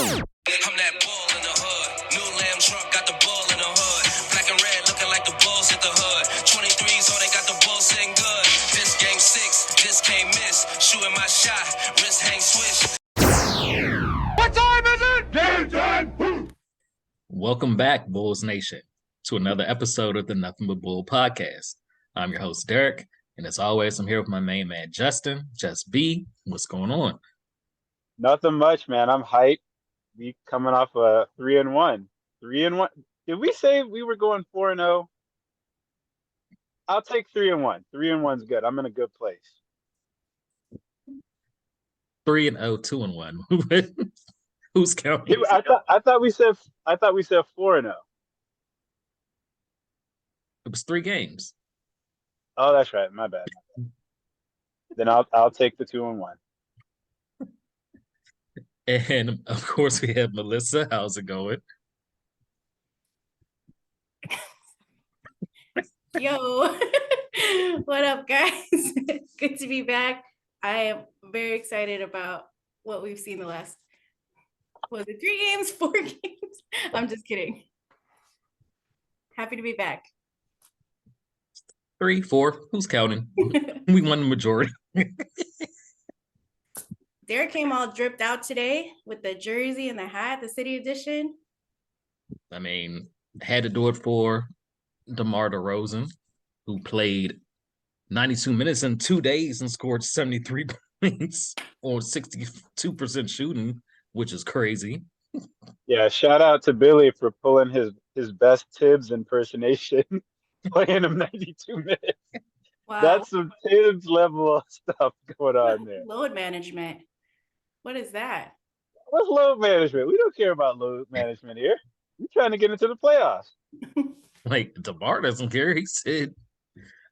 I'm that bull in the hood. New lamb truck got the bull in the hood. Black and red looking like the bulls hit the hood. 23s, oh, they got the bull sitting good. This game 6, this can't miss. Shooting my shot, wrist hang swish. What time is it? Game time! Welcome back, Bulls Nation, to another episode of the Nothing But Bull podcast. I'm your host, Derek, and as always, I'm here with my main man, Justin. Just B, what's going on? Nothing much, man. I'm hyped. We coming off a 3-1. 3-1. Did we say we were going 4-0? I'll take 3-1. 3-1's good. I'm in a good place. 3-0, 2-1. Who's counting? I thought we said 4-0. It was 3 games. Oh, that's right. My bad. Then I'll take the 2-1. And of course, we have Melissa. How's it going? Yo, what up, guys? Good to be back. I am very excited about what we've seen the last, was it 3 games, 4 games? I'm just kidding. Happy to be back. 3, 4. Who's counting? We won the majority. Derek came all dripped out today with the jersey and the hat, the City Edition. I mean, had to do it for DeMar DeRozan, who played 92 minutes in 2 days and scored 73 points or 62% shooting, which is crazy. Yeah, shout out to Billy for pulling his best Tibbs impersonation, playing him 92 minutes. Wow. That's some Tibbs level of stuff going on there. Load management. What is that? What's load management? We don't care about load management here. We're trying to get into the playoffs. Like, DeMar doesn't care. He said,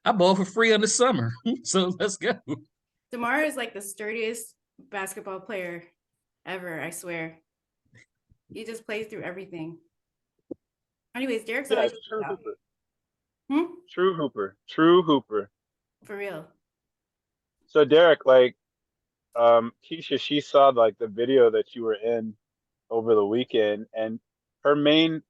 I ball for free in the summer, so let's go. DeMar is like the sturdiest basketball player ever, I swear. He just plays through everything. Anyways, Derek's always true hooper. True hooper. For real. So Derek, like, Keisha, she saw like the video that you were in over the weekend, and her main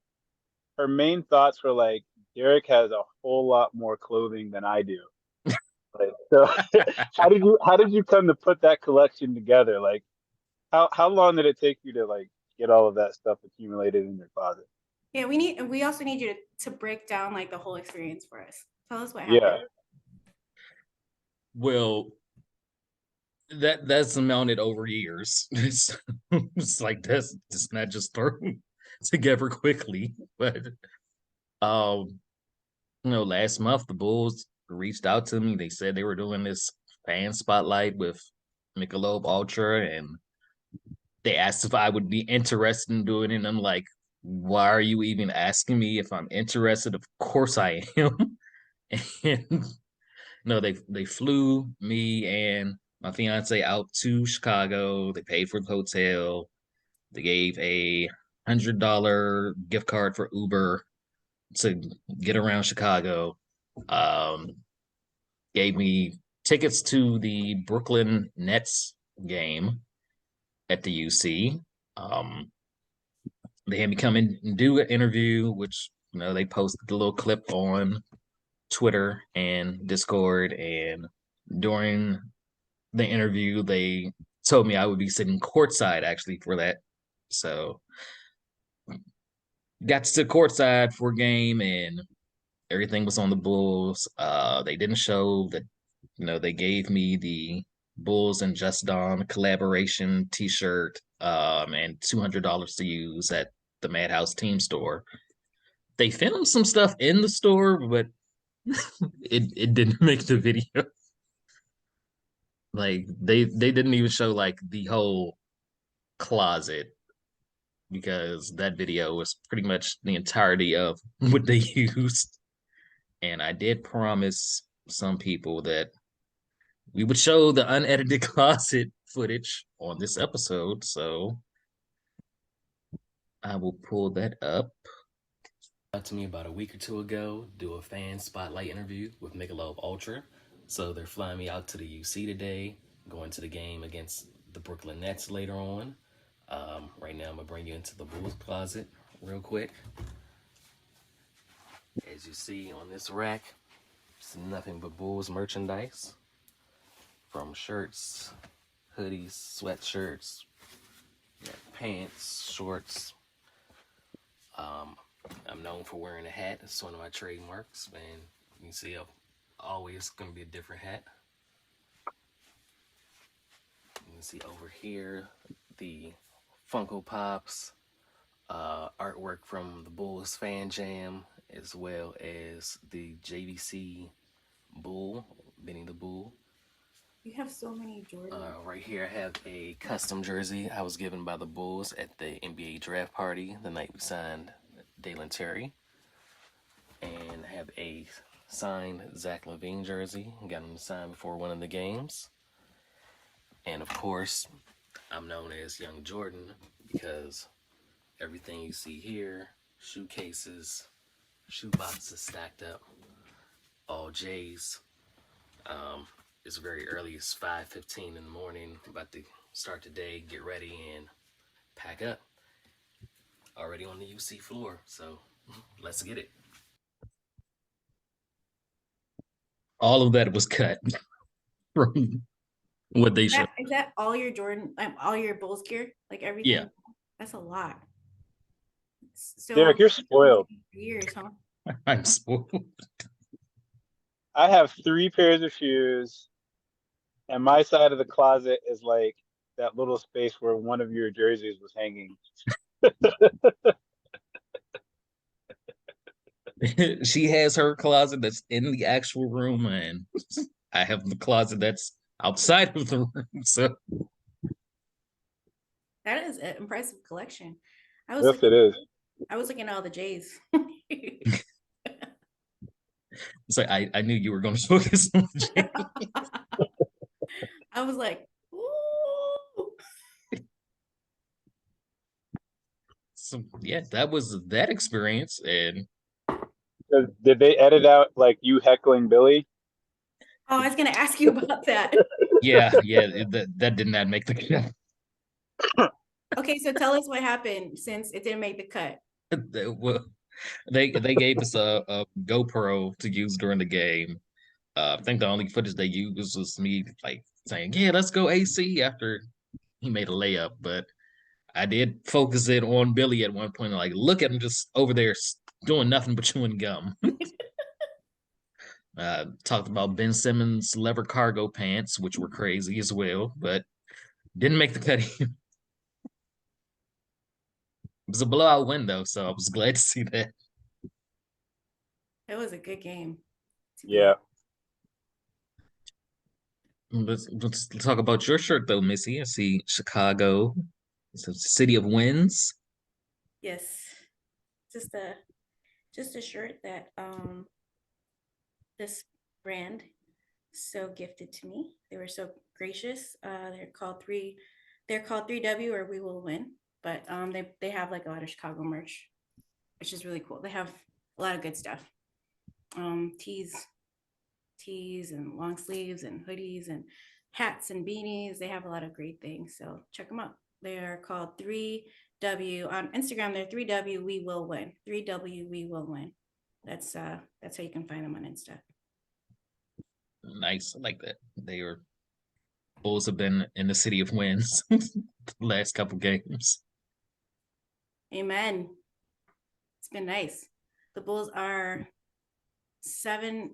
thoughts were like, Derek has a whole lot more clothing than I do. Like, so how did you come to put that collection together? Like, how long did it take you to like get all of that stuff accumulated in your closet? Yeah, we also need you to break down like the whole experience for us. Tell us what happened. Yeah. Well, that's amounted over years. It's like that's not just thrown together quickly. But last month the Bulls reached out to me. They said they were doing this fan spotlight with Michelob Ultra, and they asked if I would be interested in doing it. And I'm like, why are you even asking me if I'm interested? Of course I am. And no, they flew me and my fiance out to Chicago. They paid for the hotel. They gave a $100 gift card for Uber to get around Chicago. Gave me tickets to the Brooklyn Nets game at the UC. They had me come in and do an interview, which they posted a little clip on Twitter and Discord, and during the interview they told me I would be sitting courtside actually for that. So got to sit courtside for a game and everything was on the Bulls. They didn't show that, they gave me the Bulls and Just Don collaboration t-shirt and $200 to use at the Madhouse Team store. They filmed some stuff in the store, but it didn't make the video. Like they didn't even show like the whole closet, because that video was pretty much the entirety of what they used. And I did promise some people that we would show the unedited closet footage on this episode, so I will pull that up. To me about a week or two ago, do a fan spotlight interview with Michelob Ultra. So they're flying me out to the UC today, going to the game against the Brooklyn Nets later on. Right now, I'm gonna bring you into the Bulls closet real quick. As you see on this rack, it's nothing but Bulls merchandise, from shirts, hoodies, sweatshirts, pants, shorts. I'm known for wearing a hat. It's one of my trademarks, and you can see I'm always gonna be a different hat. You can see over here the Funko Pops, artwork from the Bulls Fan Jam, as well as the JVC Bull, Benny the Bull. You have so many Jordan. Right here, I have a custom jersey I was given by the Bulls at the NBA draft party the night we signed Dalen Terry. And I have a signed Zach LaVine jersey. Got him signed before one of the games. And of course, I'm known as Young Jordan because everything you see here, shoe cases, shoe boxes stacked up, all J's. It's very early. It's 5:15 in the morning. About to start the day, get ready, and pack up. Already on the UC floor, so let's get it. All of that was cut from what they showed. Is that all your Jordan, all your Bulls gear? Like everything? Yeah. That's a lot. So Derek, you're spoiled. Years, huh? I'm spoiled. I have 3 pairs of shoes, and my side of the closet is like that little space where one of your jerseys was hanging. She has her closet that's in the actual room, and I have the closet that's outside of the room. So That is an impressive collection. Yes, it is. I was looking at all the J's. it's like I knew you were going to focus on the J. I was like, ooh. So yeah, that was that experience. And Did they edit out like you heckling Billy? Oh, I was gonna ask you about that. yeah, that did not make the cut. Okay, so tell us what happened since it didn't make the cut. Well, they gave us a GoPro to use during the game. I think the only footage they used was me like saying, "Yeah, let's go AC" after he made a layup. But I did focus it on Billy at one point. Like, look at him just over there doing nothing but chewing gum. Talked about Ben Simmons' leather cargo pants, which were crazy as well, but didn't make the cut. It was a blowout win, though, so I was glad to see that. It was a good game. Yeah. Let's talk about your shirt, though, Missy. I see Chicago. It's a city of wins. Yes, just a shirt that this brand so gifted to me. They were so gracious. They're called 3W or We Will Win. But they have like a lot of Chicago merch, which is really cool. They have a lot of good stuff. Tees and long sleeves and hoodies and hats and beanies. They have a lot of great things. So check them out. They are called 3W on Instagram. They're 3W We Will Win. 3W We Will Win. That's how you can find them on Insta. Nice. I like that. Bulls have been in the city of wins the last couple games. Amen. It's been nice. The Bulls are 7-4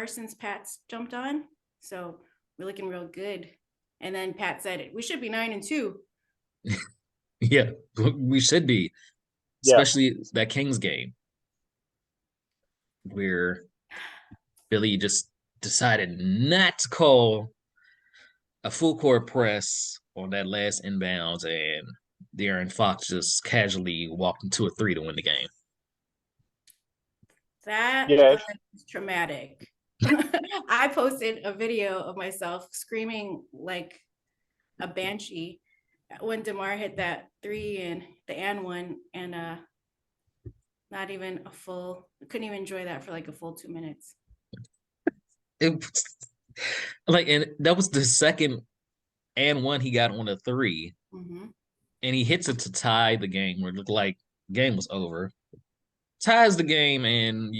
since Pat's jumped on. So we're looking real good. And then Pat said it. We should be 9-2. Yeah, we should be. Especially that Kings game where Billy just decided not to call a full court press on that last inbounds, and De'Aaron Fox just casually walked into a 3 to win the game. That was traumatic. I posted a video of myself screaming like a banshee when DeMar hit that 3 and the and one, and not even a full, couldn't even enjoy that for like a full 2 minutes. It was like, and that was the second and one he got on a three, Mm-hmm. and he hits it to tie the game where it looked like the game was over. Ties the game, and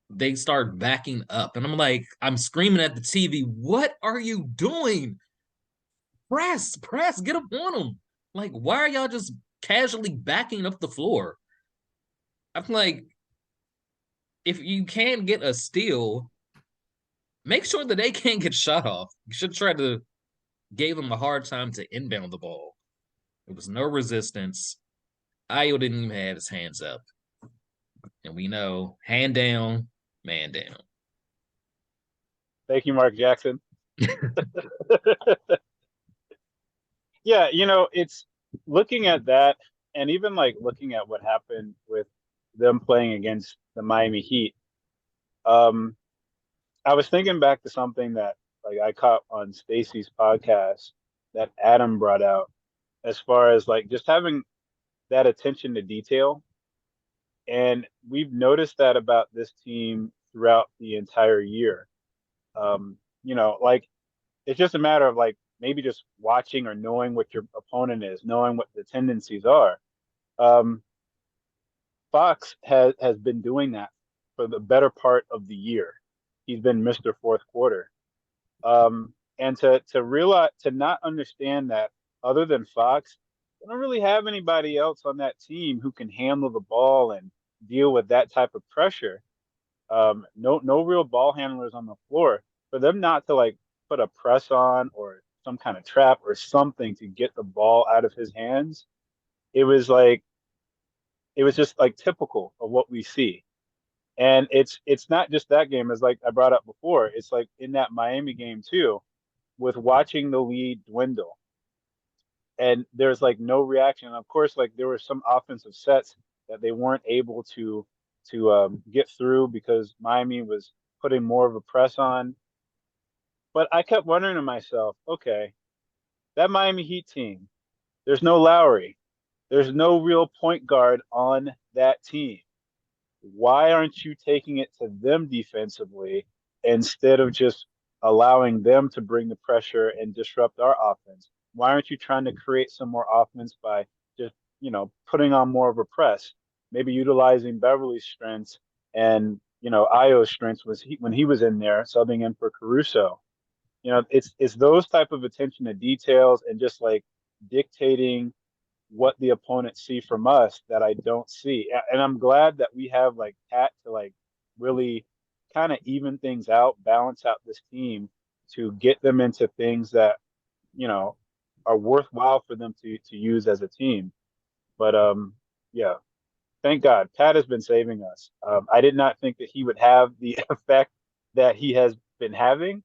they start backing up. And I'm like, I'm screaming at the TV, what are you doing? Press, get up on them. Like, why are y'all just casually backing up the floor? I'm like, if you can't get a steal, make sure that they can't get shot off. You should try to give them a hard time to inbound the ball. There was no resistance. Ayo didn't even have his hands up. And we know, hand down, man down. Thank you, Mark Jackson. Yeah, it's looking at that, and even like looking at what happened with them playing against the Miami Heat. Um, I was thinking back to something that like I caught on Stacy's podcast that Adam brought out as far as like just having that attention to detail. And we've noticed that about this team throughout the entire year. Like it's just a matter of like maybe just watching or knowing what your opponent is, knowing what the tendencies are. Um, Fox has been doing that for the better part of the year. He's been Mr. Fourth Quarter. And to realize to not understand that other than Fox, they don't really have anybody else on that team who can handle the ball and deal with that type of pressure. No real ball handlers on the floor. For them not to like put a press on or some kind of trap or something to get the ball out of his hands, it was like it was just like typical of what we see. And it's not just that game, as like I brought up before. It's like in that Miami game too, with watching the lead dwindle, and there's like no reaction. And of course, like there were some offensive sets that they weren't able to get through because Miami was putting more of a press on. But I kept wondering to myself, okay, that Miami Heat team, there's no Lowry, there's no real point guard on that team. Why aren't you taking it to them defensively instead of just allowing them to bring the pressure and disrupt our offense? Why aren't you trying to create some more offense by just, putting on more of a press? Maybe utilizing Beverly's strengths and, Ayo's strengths when he was in there, subbing in for Caruso. It's those type of attention to details and just like dictating what the opponents see from us that I don't see. And I'm glad that we have like Pat to like really kind of even things out, balance out this team to get them into things that, are worthwhile for them to use as a team. But yeah, thank God Pat has been saving us. I did not think that he would have the effect that he has been having,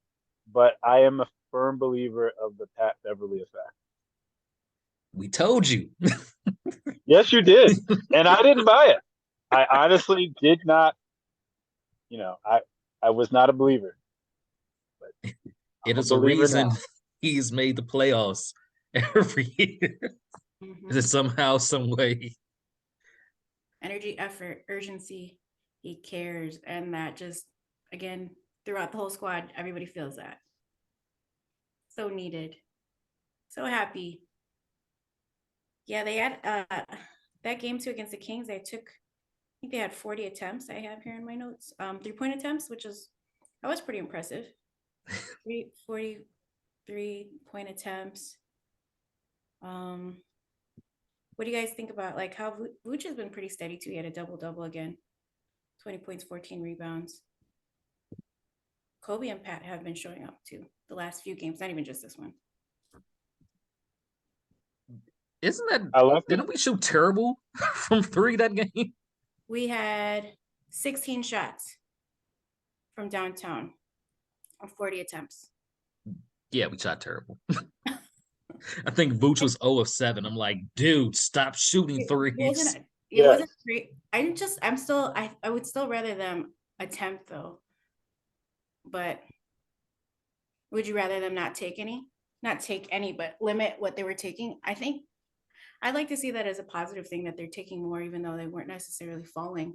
but I am a firm believer of the Pat Beverly effect. We told you. Yes, you did. And I didn't buy it. I honestly did not, I was not a believer. But It I'm a is a believer reason now. he's made the playoffs every year. Mhm. Is it somehow, some way? Energy, effort, urgency. He cares, and that just again throughout the whole squad, everybody feels that. So needed. So happy. Yeah, they had that game too against the Kings. I think they had 40 attempts. I have here in my notes. 3-point attempts, which is that was pretty impressive. 43-point attempts. What do you guys think about like how Vooch has been pretty steady too? He had a double again, 20 points, 14 rebounds. Kobe and Pat have been showing up too the last few games, not even just this one. Isn't that? I love Didn't we shoot terrible from three that game? We had 16 shots from downtown on 40 attempts. Yeah, we shot terrible. I think Vooch was 0 of 7. I'm like, dude, stop shooting It threes. wasn't great. I would still rather them attempt though. But would you rather them not take any, but limit what they were taking? I think I'd like to see that as a positive thing that they're taking more, even though they weren't necessarily falling.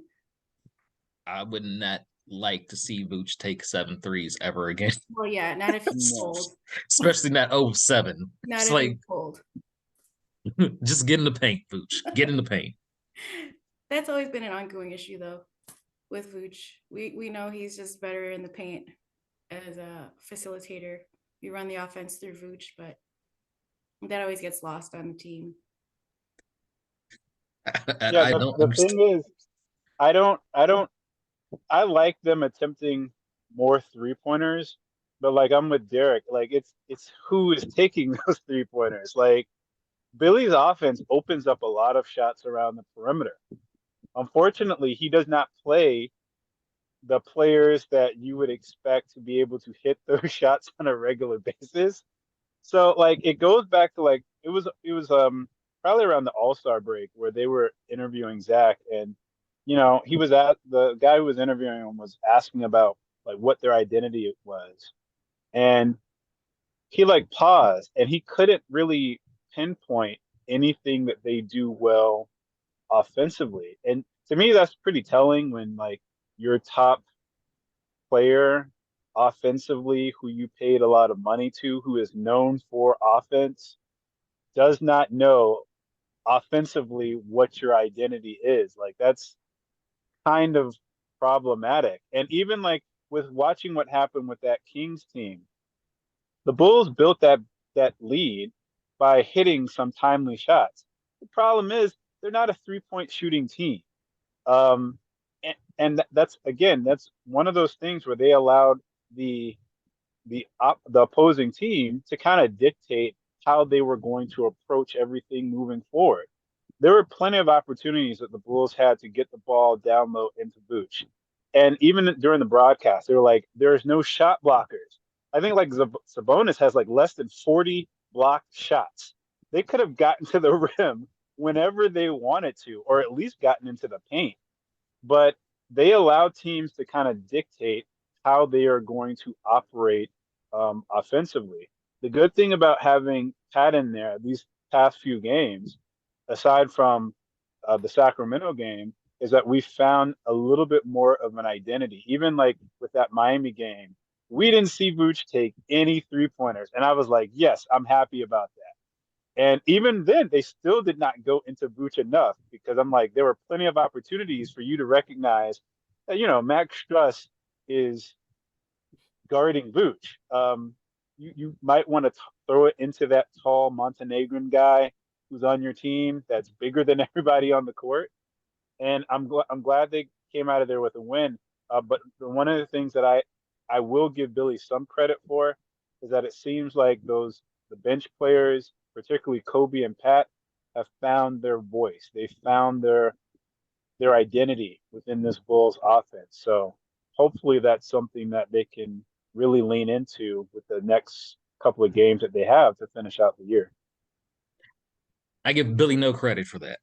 I would not like to see Vooch take 7 threes ever again, Well, yeah, not if he's No. cold. especially not 0-7. Not It's if like, he's cold. just get in the paint, Vooch. Get in the paint. That's always been an ongoing issue, though, with Vooch. We know he's just better in the paint as a facilitator. We run the offense through Vooch, but that always gets lost on the team. Yeah, I don't the understand. thing is, I like them attempting more 3-pointers, but like I'm with Derek, like it's who is taking those 3-pointers. Like Billy's offense opens up a lot of shots around the perimeter. Unfortunately, he does not play the players that you would expect to be able to hit those shots on a regular basis. So like it goes back to like it was probably around the All-Star break where they were interviewing Zach, and he was at the guy who was interviewing him was asking about like what their identity was. And he like paused and he couldn't really pinpoint anything that they do well offensively. And to me that's pretty telling when like your top player offensively who you paid a lot of money to, who is known for offense, does not know offensively what your identity is. Like that's kind of problematic. And even like with watching what happened with that Kings team, the Bulls built that lead by hitting some timely shots. The problem is they're not a 3-point shooting team. Um, and that's again, that's one of those things where they allowed the opposing team to kind of dictate how they were going to approach everything moving forward. There were plenty of opportunities that the Bulls had to get the ball down low into Vooch. And even during the broadcast, they were like, there's no shot blockers. I think like Sabonis has like less than 40 blocked shots. They could have gotten to the rim whenever they wanted to, or at least gotten into the paint. But they allow teams to kind of dictate how they are going to operate offensively. The good thing about having Pat in there these past few games, aside from the Sacramento game, is that we found a little bit more of an identity. Even like with that Miami game, we didn't see Vooch take any 3-pointers. And I was like, yes, I'm happy about that. And even then, they still did not go into Vooch enough because I'm like, there were plenty of opportunities for you to recognize that, Max Struss is guarding Vooch. You might want to throw it into that tall Montenegrin guy who's on your team that's bigger than everybody on the court. And I'm glad they came out of there with a win. But one of the things that I will give Billy some credit for is that it seems like the bench players, particularly Kobe and Pat, have found their voice. They found their identity within this Bulls offense. So hopefully that's something that they can really lean into with the next couple of games that they have to finish out the year. I give Billy no credit for that.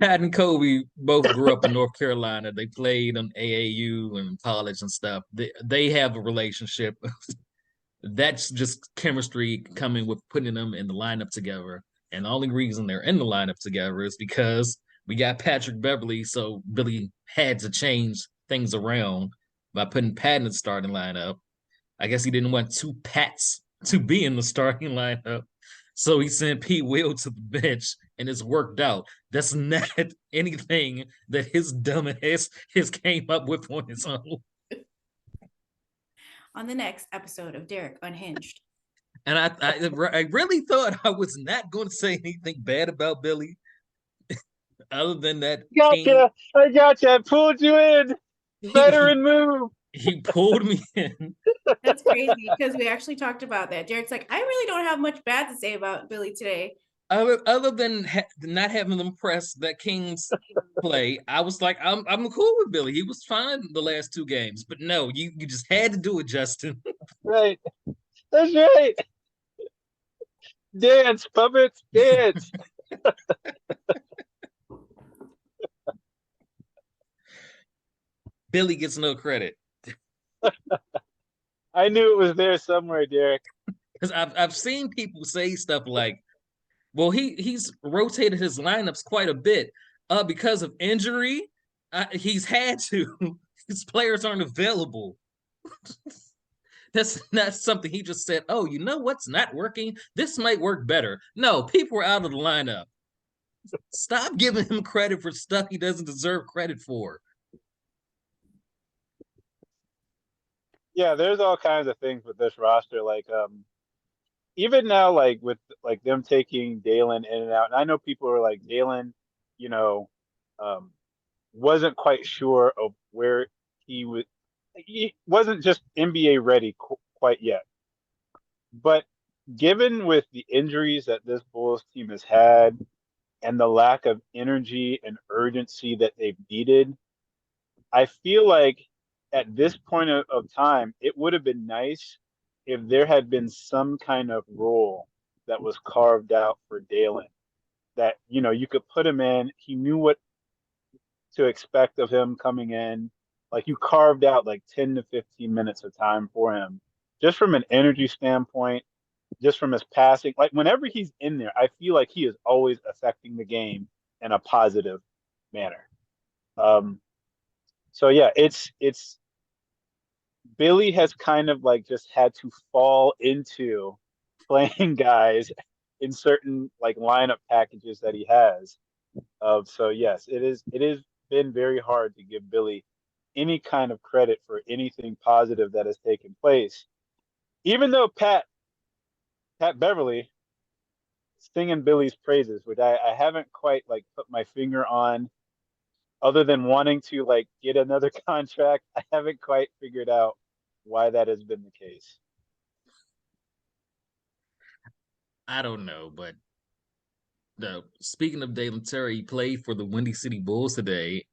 Pat and Kobe both grew up in North Carolina. They played on AAU and college and stuff. They have a relationship. That's just chemistry coming with putting them in the lineup together. And the only reason they're in the lineup together is because we got Patrick Beverly. So Billy had to change things around by putting Pat in the starting lineup. I guess he didn't want 2 Pats to be in the starting lineup. So he sent Pete Will to the bench, and it's worked out. That's not anything that his dumb ass has came up with on his own. On the next episode of Derek Unhinged. And I really thought I was not going to say anything bad about Billy, other than that. I gotcha. I pulled you in. Veteran move. He pulled me in. That's crazy because we actually talked about that. Derek's like, I really don't have much bad to say about Billy today. Other than not having them press that Kings play, I was like, I'm cool with Billy. He was fine the last 2 games, but no, you just had to do it, Justin. Right. That's right. Dance, puppets, dance. Billy gets no credit. I knew it was there somewhere, Derek. Because I've seen people say stuff like, well, he's rotated his lineups quite a bit because of injury. He's had to. His players aren't available. That's not something he just said, oh, you know what's not working? This might work better. No, people are out of the lineup. Stop giving him credit for stuff he doesn't deserve credit for. Yeah, there's all kinds of things with this roster. Like, even now, like with like them taking Dalen in and out, and I know people are like Dalen, you know, um, wasn't quite sure of where he would. He wasn't just NBA ready quite yet. But given with the injuries that this Bulls team has had and the lack of energy and urgency that they've needed, I feel like at this point of time, it would have been nice if there had been some kind of role that was carved out for Dalen that, you could put him in. He knew what to expect of him coming in. Like you carved out like 10 to 15 minutes of time for him just from an energy standpoint, just from his passing. Like whenever he's in there, I feel like he is always affecting the game in a positive manner. Um, so yeah, it's Billy has kind of like just had to fall into playing guys in certain like lineup packages that he has. So yes, it is been very hard to give Billy any kind of credit for anything positive that has taken place. Even though Pat Beverly singing Billy's praises, which I haven't quite like put my finger on, other than wanting to like get another contract. I haven't quite figured out why that has been the case. I don't know, but speaking of Dalen Terry, he played for the Windy City Bulls today,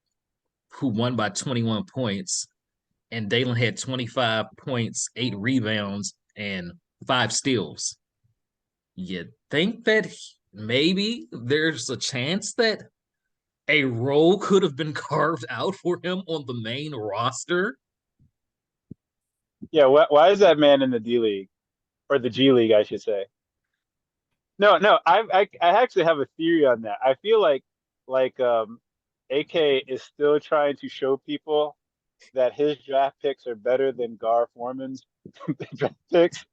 who won by 21 points, and Dalen had 25 points, 8 rebounds, and 5 steals. You think that maybe there's a chance that a role could have been carved out for him on the main roster? Yeah, why is that man in the D League or the G League, I should say? No, no, I actually have a theory on that. I feel like AK is still trying to show people that his draft picks are better than Gar Forman's draft picks.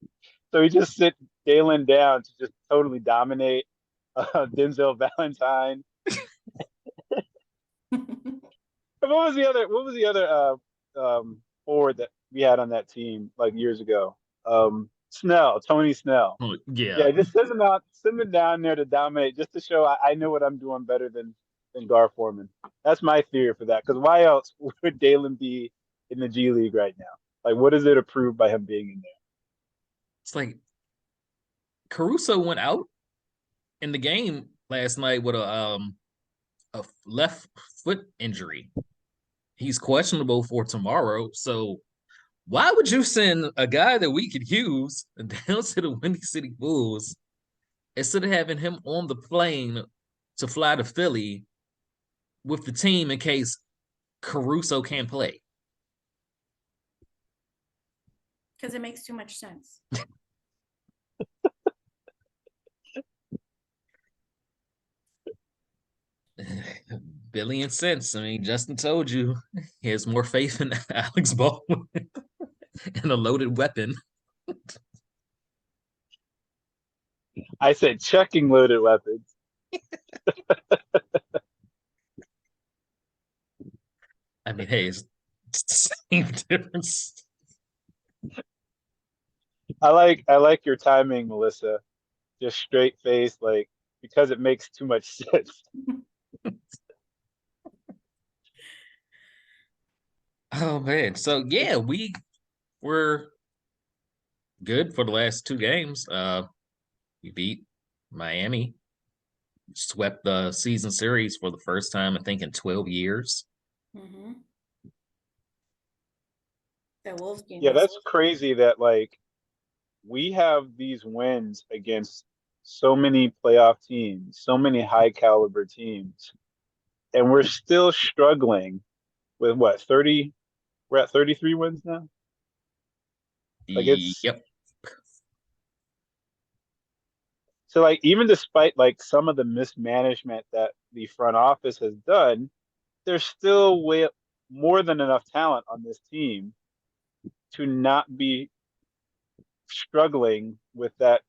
So he just sit Dalen down to just totally dominate Denzel Valentine. What was the other forward that we had on that team like years ago? Tony Snell. Oh, yeah. Yeah, just send him down there to dominate, just to show I know what I'm doing better than Gar Forman. That's my theory for that. Because why else would Dalen be in the G League right now? Like, what is it to prove by him being in there? It's like Caruso went out in the game last night with a left foot injury. He's questionable for tomorrow. So why would you send a guy that we could use down to the Windy City Bulls instead of having him on the plane to fly to Philly with the team in case Caruso can't play? Because it makes too much sense. Billion cents. I mean, Justin told you he has more faith in Alex Baldwin and a loaded weapon. I said checking loaded weapons. I mean, hey, it's the same difference. I like your timing, Melissa. Just straight face, like because it makes too much sense. Oh man. So yeah, we were good for the last 2 games. We beat Miami, swept the season series for the first time, I think, in 12 years. Mm-hmm. That Wolves game. Yeah, that's crazy that like we have these wins against so many playoff teams, so many high caliber teams, and we're still struggling with what, 30? We're at 33 wins now. Like it's Yep. so like even despite like some of the mismanagement that the front office has done, there's still way more than enough talent on this team to not be struggling with that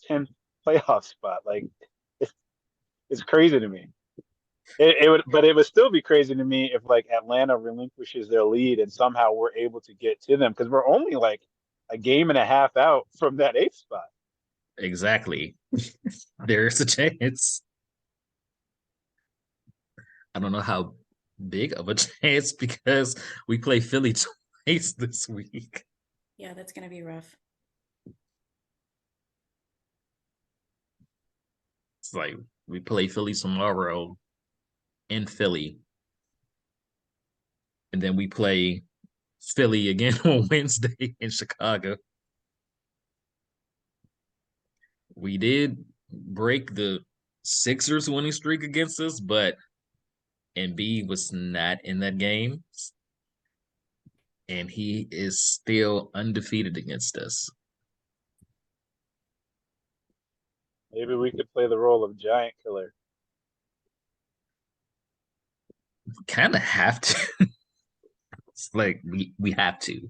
10th playoff spot. Like it's it's crazy to me. It would, but it would still be crazy to me if like Atlanta relinquishes their lead and somehow we're able to get to them because we're only like a game and a half out from that eighth spot. Exactly. There's a chance. I don't know how big of a chance because we play Philly twice this week. Yeah, that's gonna be rough. It's like we play Philly tomorrow in Philly. And then we play Philly again on Wednesday in Chicago. We did break the Sixers winning streak against us, but Embiid was not in that game. And he is still undefeated against us. Maybe we could play the role of giant killer. Kind of have to. It's like we have to.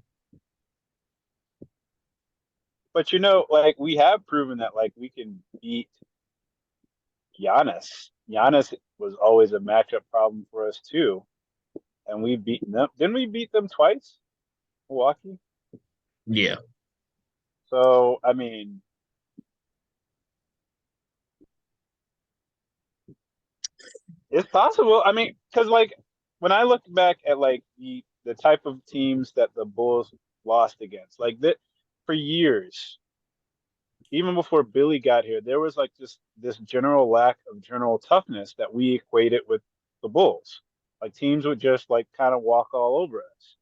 But you know, like we have proven that like we can beat Giannis. Giannis was always a matchup problem for us too, and we've beaten them. Didn't we beat them twice, Milwaukee? Yeah. So I mean, it's possible. I mean, because like when I look back at like the type of teams that the Bulls lost against, like that for years, even before Billy got here, there was like this general lack of general toughness that we equated with the Bulls. Like teams would just like kind of walk all over us.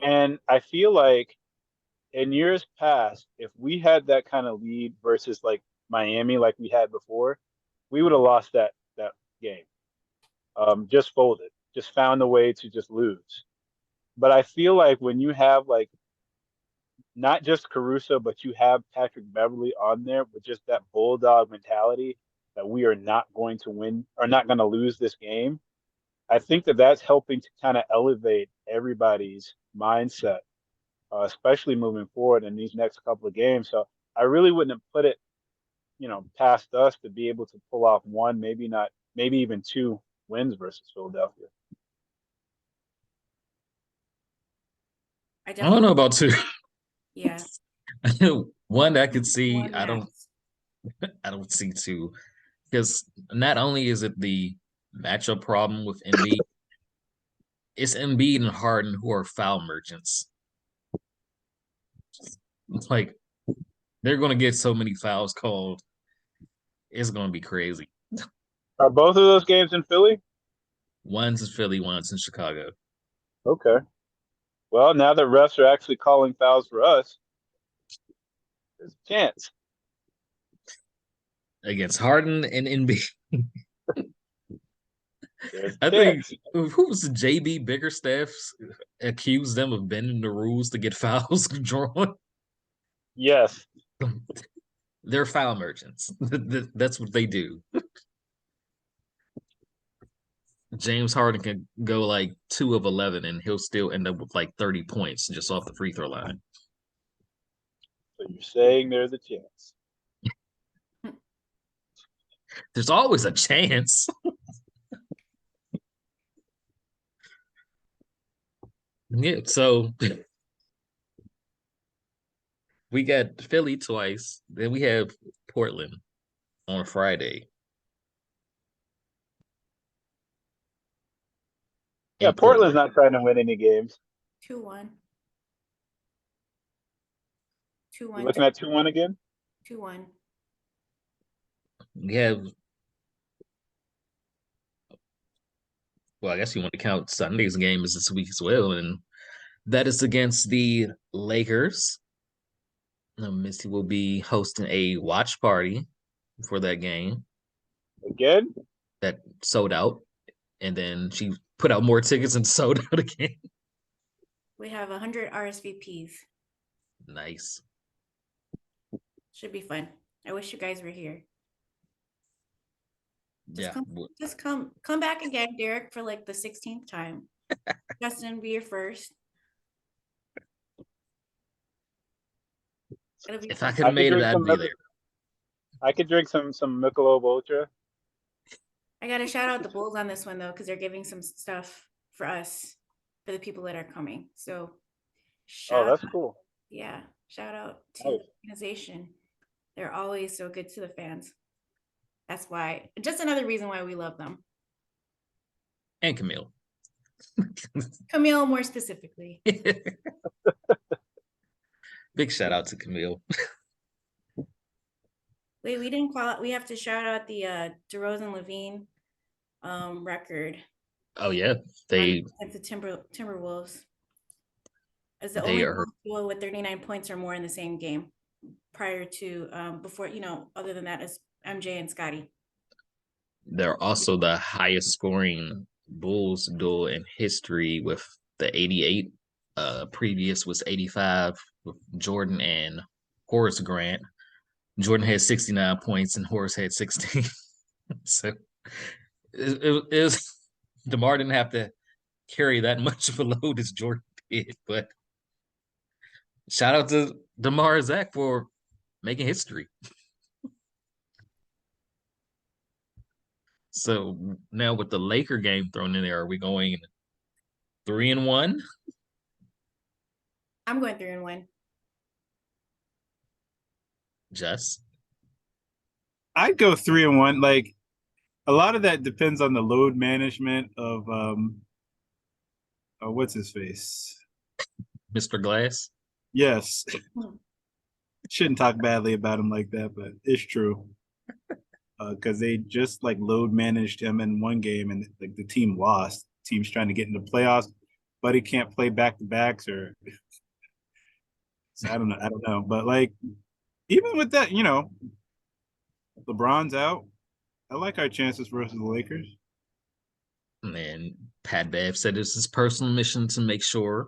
And I feel like in years past, if we had that kind of lead versus like Miami, like we had before, we would have lost that game. Just folded, just found a way to just lose. But I feel like when you have like not just Caruso, but you have Patrick Beverly on there with just that bulldog mentality that we are not going to win or not going to lose this game. I think that that's helping to kind of elevate everybody's mindset, especially moving forward in these next couple of games. So I really wouldn't have put it, past us to be able to pull off one, maybe not, maybe even two wins versus Philadelphia. I I don't definitely, know about two. yeah. One I could see. One I max. don't see two. Because not only is it the matchup problem with Embiid, it's Embiid and Harden who are foul merchants. Like they're gonna get so many fouls called. It's gonna be crazy. Are both of those games in Philly? One's in Philly, one's in Chicago. Okay. Well, now that refs are actually calling fouls for us, there's a chance. Against Harden and Embiid. There's I a think chance. who was JB Biggerstaff accused them of bending the rules to get fouls drawn. Yes. They're foul merchants. That's what they do. James Harden can go like 2 of 11 and he'll still end up with like 30 points just off the free throw line. So you're saying there's a chance. There's always a chance. Yeah, so we got Philly twice, then we have Portland on Friday. Yeah, In Portland's Portland. not trying to win any games. 2-1. You're 2-1. looking at 2-1 again? 2-1. We have, well, I guess you want to count Sunday's game as this week as well, and that is against the Lakers. Missy will be hosting a watch party for that game Again? that sold out, and then she put out more tickets and sold out again. We have 100 RSVPs. Nice. Should be fun. I wish you guys were here. Just Yeah, come, just come back again, Derek, for like the 16th time. Justin, be your first. It'll be if I fun. could I have could made it, drink I'd some. be there. I could drink some Michelob Ultra. I gotta shout out the Bulls on this one though, because they're giving some stuff for us, for the people that are coming. So Oh, shout that's out, cool. yeah, shout out to Nice. the organization. They're always so good to the fans. That's why, just another reason why we love them. And Camille. Camille, more specifically. Big shout out to Camille. Wait, we didn't call it. We have to shout out the DeRozan Levine record Oh yeah, they against the Timberwolves. As the they only are duo with 39 points or more in the same game prior to before, other than that is MJ and Scotty. they're also the highest scoring Bulls duel in history with the 88. Previous was 85 with Jordan and Horace Grant. Jordan had 69 points and Horace had 16. So it was DeMar didn't have to carry that much of a load as Jordan did, but shout out to DeMar and Zach for making history. So now with the Laker game thrown in there, are we going 3-1? I'm going 3-1. Just I'd go 3-1. Like a lot of that depends on the load management of what's his face? Mr. Glass. Yes. Hmm. Shouldn't talk badly about him like that, but it's true. Because they just like load managed him in one game and like the team lost. Team's trying to get into playoffs, but he can't play back to backs or so I don't know. But like even with that, LeBron's out. I like our chances versus the Lakers. And Pat Bev said it's his personal mission to make sure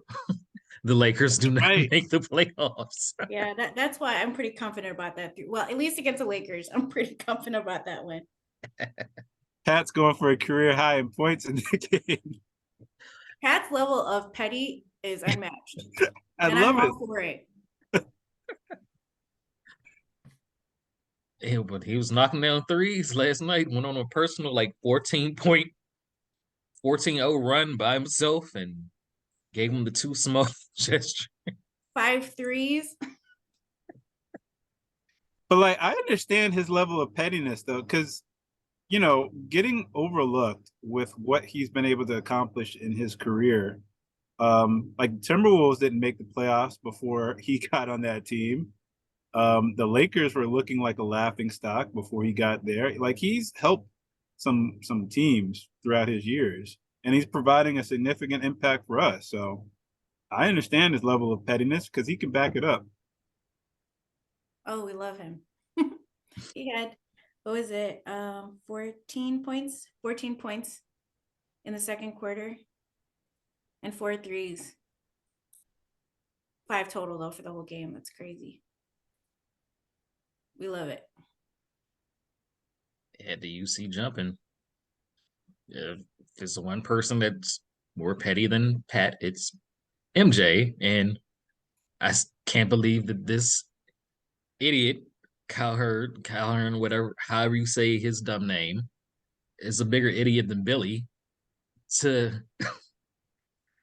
the Lakers do not Right. make the playoffs. Yeah, that's why I'm pretty confident about that. Well, at least against the Lakers, I'm pretty confident about that one. Pat's going for a career high in points in the game. Pat's level of petty is unmatched. I and love I'm it. all for it. Yeah, but he was knocking down threes last night, went on a personal like 14-0 run by himself and gave him the two small gesture. 5 threes. But like I understand his level of pettiness though, because getting overlooked with what he's been able to accomplish in his career. Like Timberwolves didn't make the playoffs before he got on that team. The Lakers were looking like a laughing stock before he got there. Like he's helped some teams throughout his years, and he's providing a significant impact for us. So I understand his level of pettiness because he can back it up. Oh, we love him. He had, what was it? 14 points? 14 points in the second quarter and 4 threes. 5 total though for the whole game. That's crazy. We love it. Had the UC jumping. If there's one person that's more petty than Pat, it's MJ. And I can't believe that this idiot, Calhoun, whatever, however you say his dumb name, is a bigger idiot than Billy to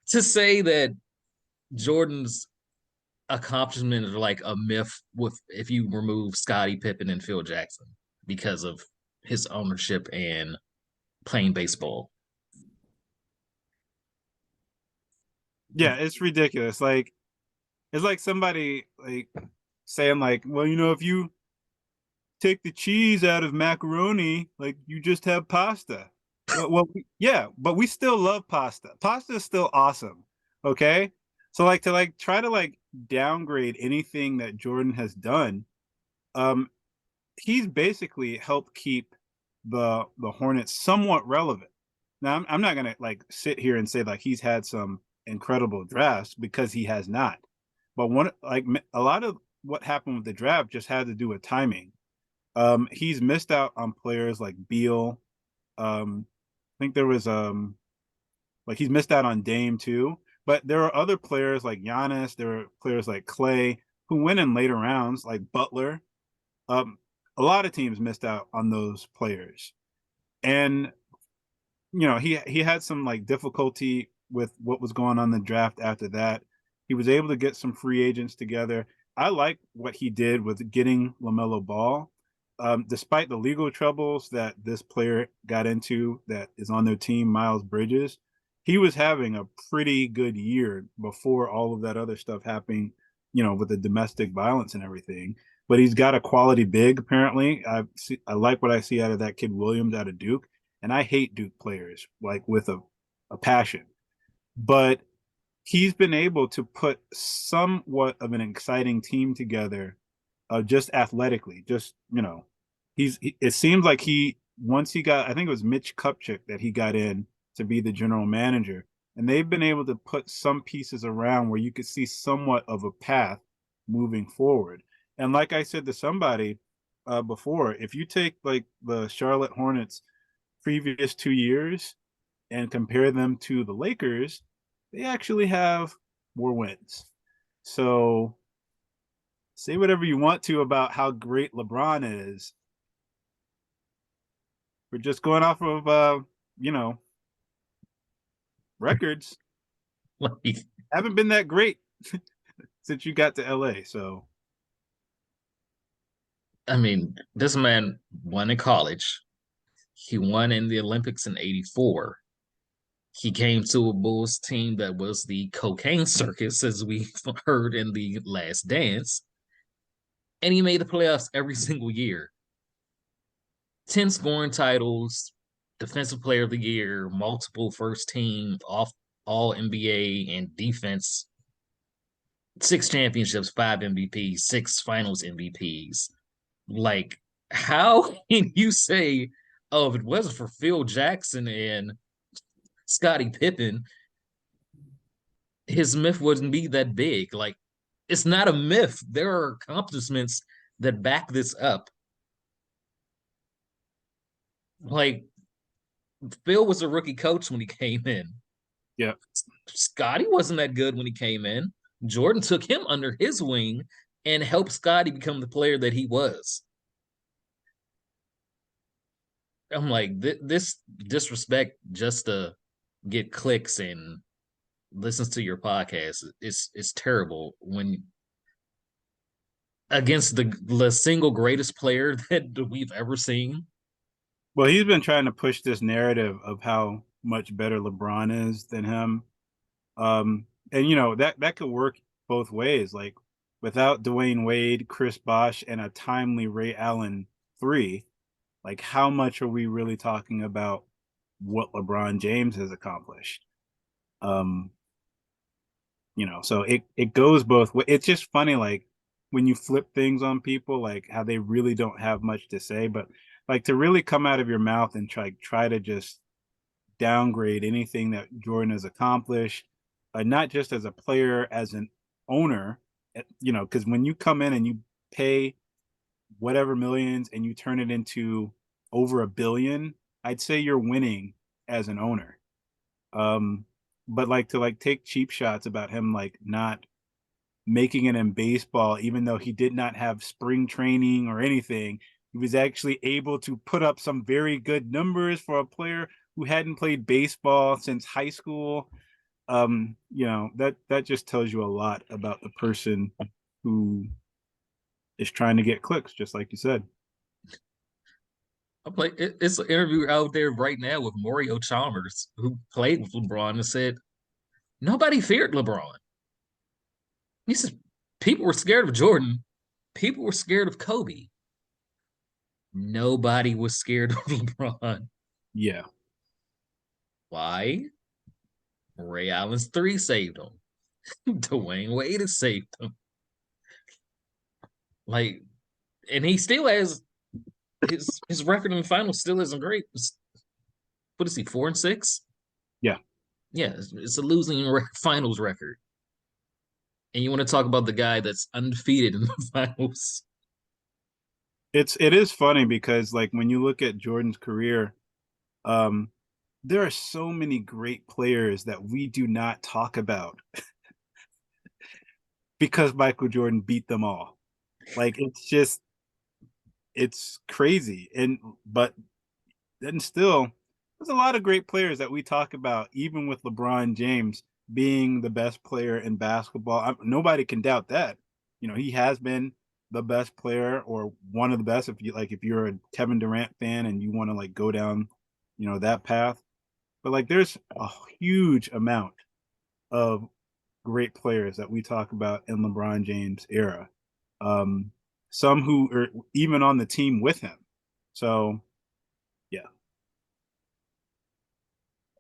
say that Jordan's accomplishment are like a myth with if you remove Scottie Pippen and Phil Jackson because of his ownership and playing baseball. Yeah, it's ridiculous. Like it's like somebody like saying like, well, if you take the cheese out of macaroni, like you just have pasta. Well, yeah, but we still love pasta. Pasta is still awesome. Okay, so like to try to downgrade anything that Jordan has done, he's basically helped keep the Hornets somewhat relevant. Now I'm not gonna sit here and say he's had some incredible drafts because he has not. But a lot of what happened with the draft just had to do with timing. He's missed out on players like Beal I think there was like he's missed out on Dame too. But there are other players like Giannis. There are players like Clay who went in later rounds, like Butler. A lot of teams missed out on those players, and he had some like difficulty with what was going on in the draft after that. He was able to get some free agents together. I like what he did with getting LaMelo Ball. Despite the legal troubles that this player got into that is on their team, Miles Bridges, he was having a pretty good year before all of that other stuff happening, with the domestic violence and everything. But he's got a quality big, apparently. I like what I see out of that kid Williams out of Duke. And I hate Duke players, like with a passion. But he's been able to put somewhat of an exciting team together, just athletically. Just it seems like once he got, I think it was Mitch Kupchak that he got in to be the general manager, and they've been able to put some pieces around where you could see somewhat of a path moving forward. And like I said to somebody before, if you take like the Charlotte Hornets previous 2 years and compare them to the Lakers, they actually have more wins. So say whatever you want to about how great LeBron is. We're just going off of records. Like, Haven't been that great since you got to LA. So I mean, this man won in college. He won in the Olympics in '84. He came to a Bulls team that was the cocaine circus, as we heard in the Last Dance, and he made the playoffs every single year. 10 scoring titles, Defensive Player of the Year, multiple first team, all NBA and defense, 6 championships, 5 MVPs, 6 finals MVPs. Like, how can you say, oh, if it wasn't for Phil Jackson and Scottie Pippen, his myth wouldn't be that big? Like, it's not a myth. There are accomplishments that back this up. Like, Phil was a rookie coach when he came in. yeah, Scottie wasn't that good when he came in. Jordan took him under his wing and helped Scottie become the player that he was. I'm like, this disrespect just to get clicks and listens to your podcast is terrible when against the single greatest player that we've ever seen. well, he's been trying to push this narrative of how much better LeBron is than him. And that could work both ways. Like without Dwayne Wade, Chris Bosh, and a timely Ray Allen 3, like how much are we really talking about what LeBron James has accomplished? So it goes both ways. It's just funny, like when you flip things on people, like how they really don't have much to say, but like to really come out of your mouth and try to just downgrade anything that Jordan has accomplished, not just as a player, as an owner, because when you come in and you pay whatever millions and you turn it into over $1 billion, I'd say you're winning as an owner. But like to like take cheap shots about him like not making it in baseball, even though he did not have spring training or anything, he was actually able to put up some very good numbers for a player who hadn't played baseball since high school. That just tells you a lot about the person who is trying to get clicks, just like you said. I'm like, it's an interview out there right now with Mario Chalmers, who played with LeBron, and said nobody feared LeBron. He said people were scared of Jordan. People were scared of Kobe. Nobody was scared of LeBron. Yeah. Why? Ray Allen's 3 saved him. Dwayne Wade has saved him. Like, and he still has his record in the finals still isn't great. What is he, 4-6? Yeah. Yeah, it's a losing finals record. And you want to talk about the guy that's undefeated in the finals? It is funny because like when you look at Jordan's career, There are so many great players that we do not talk about because Michael Jordan beat them all. Like it's crazy. But then still, there's a lot of great players that we talk about, even with LeBron James being the best player in basketball. Nobody can doubt that. He has been the best player or one of the best. If you're a Kevin Durant fan and you want to like go down, that path. But like, there's a huge amount of great players that we talk about in LeBron James era. Some who are even on the team with him. So, yeah.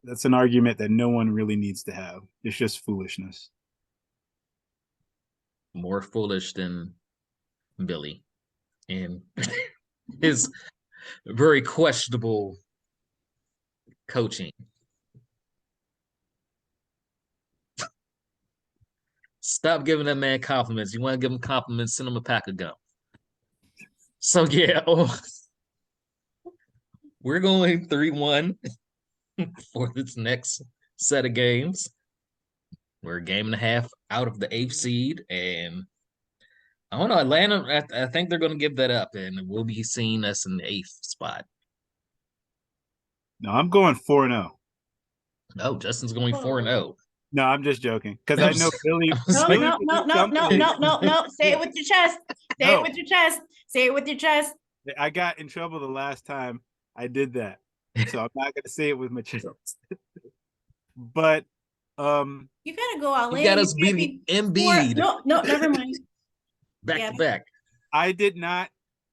That's an argument that no one really needs to have. It's just foolishness. More foolish than Billy and his very questionable coaching. Stop giving that man compliments. You want to give him compliments, send him a pack of gum. So, yeah, we're going 3-1 for this next set of games. We're a game and a half out of the 8th seed, and I don't know, Atlanta, I think they're going to give that up, and we'll be seeing us in the 8th spot. No, I'm going 4-0. Oh, Justin's going 4-0. No, I'm just joking because I know Billy. No, Billy no, will no, do no, no, something. no, no, no. Say it with your chest. Say No. it with your chest. Say it with your chest. I got in trouble the last time I did that, so I'm not gonna say it with my chest. But You gotta go all in. You got us can't beating be Embiid. No, never mind. Back to back. I did not.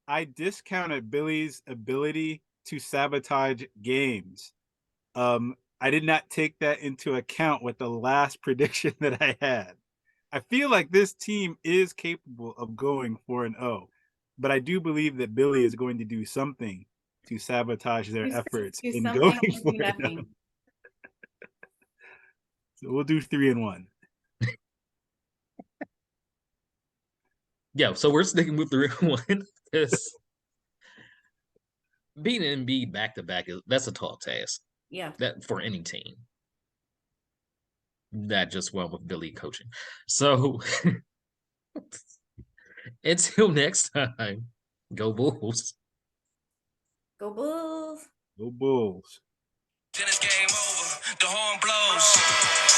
I discounted Billy's ability to sabotage games. I did not take that into account with the last prediction that I had. I feel like this team is capable of going 4-0, but I do believe that Billy is going to do something to sabotage their efforts in going 4-0. So we'll do 3-1. Yeah, so we're sticking with 3-1. Beating Embiid back to back that's a tall task. Yeah. That for any team. That just went with Billy coaching. So until next time, go Bulls. Go Bulls. Go Bulls. Then it's game over. The horn blows.